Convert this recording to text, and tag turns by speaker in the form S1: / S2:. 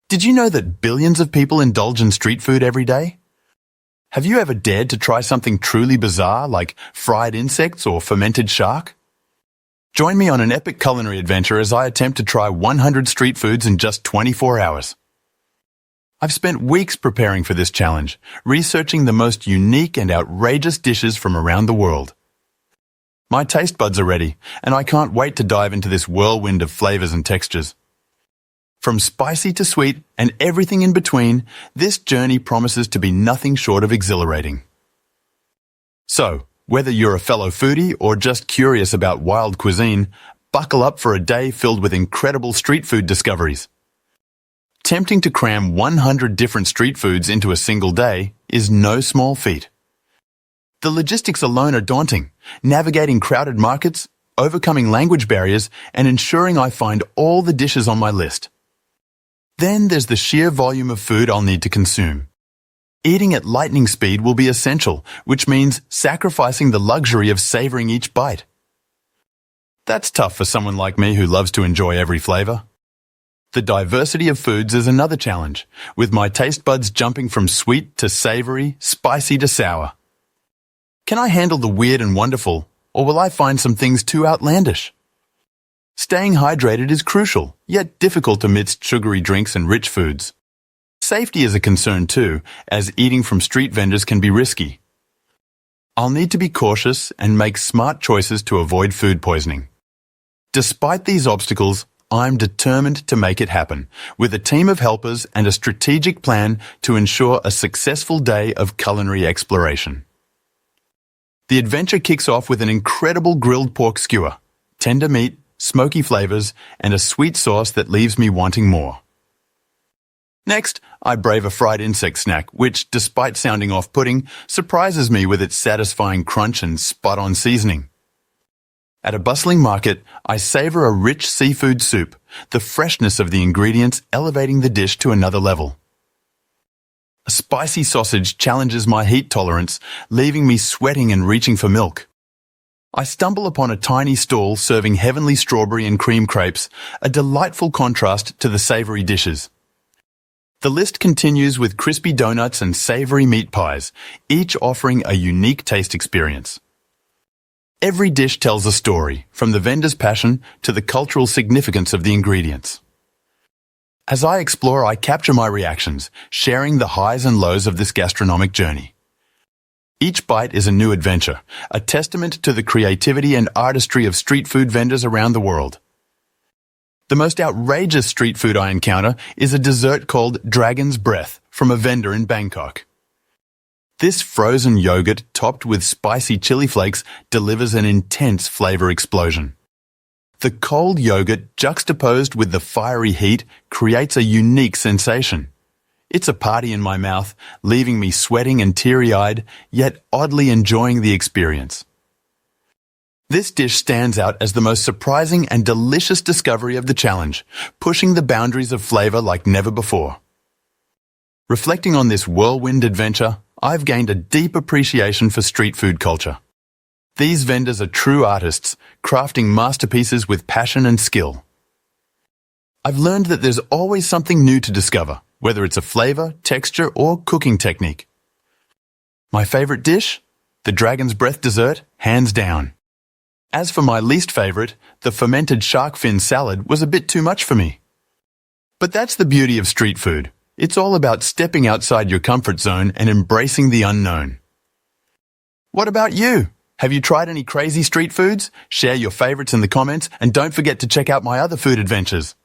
S1: Did you know that billions of people indulge in street food every day? Have you ever dared to try something truly bizarre like fried insects or fermented shark? Join me on an epic culinary adventure as I attempt to try 100 street foods in just 24 hours. I've spent weeks preparing for this challenge, researching the most unique and outrageous dishes from around the world. My taste buds are ready, and I can't wait to dive into this whirlwind of flavors and textures. From spicy to sweet and everything in between, this journey promises to be nothing short of exhilarating. So, whether you're a fellow foodie or just curious about wild cuisine, buckle up for a day filled with incredible street food discoveries. Attempting to cram 100 different street foods into a single day is no small feat. The logistics alone are daunting, navigating crowded markets, overcoming language barriers, and ensuring I find all the dishes on my list. Then there's the sheer volume of food I'll need to consume. Eating at lightning speed will be essential, which means sacrificing the luxury of savoring each bite. That's tough for someone like me who loves to enjoy every flavor. The diversity of foods is another challenge, with my taste buds jumping from sweet to savory, spicy to sour. Can I handle the weird and wonderful, or will I find some things too outlandish? Staying hydrated is crucial, yet difficult amidst sugary drinks and rich foods. Safety is a concern too, as eating from street vendors can be risky. I'll need to be cautious and make smart choices to avoid food poisoning. Despite these obstacles, I'm determined to make it happen, with a team of helpers and a strategic plan to ensure a successful day of culinary exploration. The adventure kicks off with an incredible grilled pork skewer, tender meat, smoky flavors, and a sweet sauce that leaves me wanting more. Next, I brave a fried insect snack, which, despite sounding off-putting, surprises me with its satisfying crunch and spot-on seasoning. At a bustling market, I savor a rich seafood soup, the freshness of the ingredients elevating the dish to another level. A spicy sausage challenges my heat tolerance, leaving me sweating and reaching for milk. I stumble upon a tiny stall serving heavenly strawberry and cream crepes, a delightful contrast to the savory dishes. The list continues with crispy donuts and savory meat pies, each offering a unique taste experience. Every dish tells a story, from the vendor's passion to the cultural significance of the ingredients. As I explore, I capture my reactions, sharing the highs and lows of this gastronomic journey. Each bite is a new adventure, a testament to the creativity and artistry of street food vendors around the world. The most outrageous street food I encounter is a dessert called Dragon's Breath from a vendor in Bangkok. This frozen yogurt topped with spicy chili flakes delivers an intense flavor explosion. The cold yogurt juxtaposed with the fiery heat creates a unique sensation. It's a party in my mouth, leaving me sweating and teary-eyed, yet oddly enjoying the experience. This dish stands out as the most surprising and delicious discovery of the challenge, pushing the boundaries of flavor like never before. Reflecting on this whirlwind adventure, I've gained a deep appreciation for street food culture. These vendors are true artists, crafting masterpieces with passion and skill. I've learned that there's always something new to discover, whether it's a flavor, texture, or cooking technique. My favorite dish? The Dragon's Breath dessert, hands down. As for my least favorite, the fermented shark fin salad was a bit too much for me. But that's the beauty of street food. It's all about stepping outside your comfort zone and embracing the unknown. What about you? Have you tried any crazy street foods? Share your favorites in the comments and don't forget to check out my other food adventures.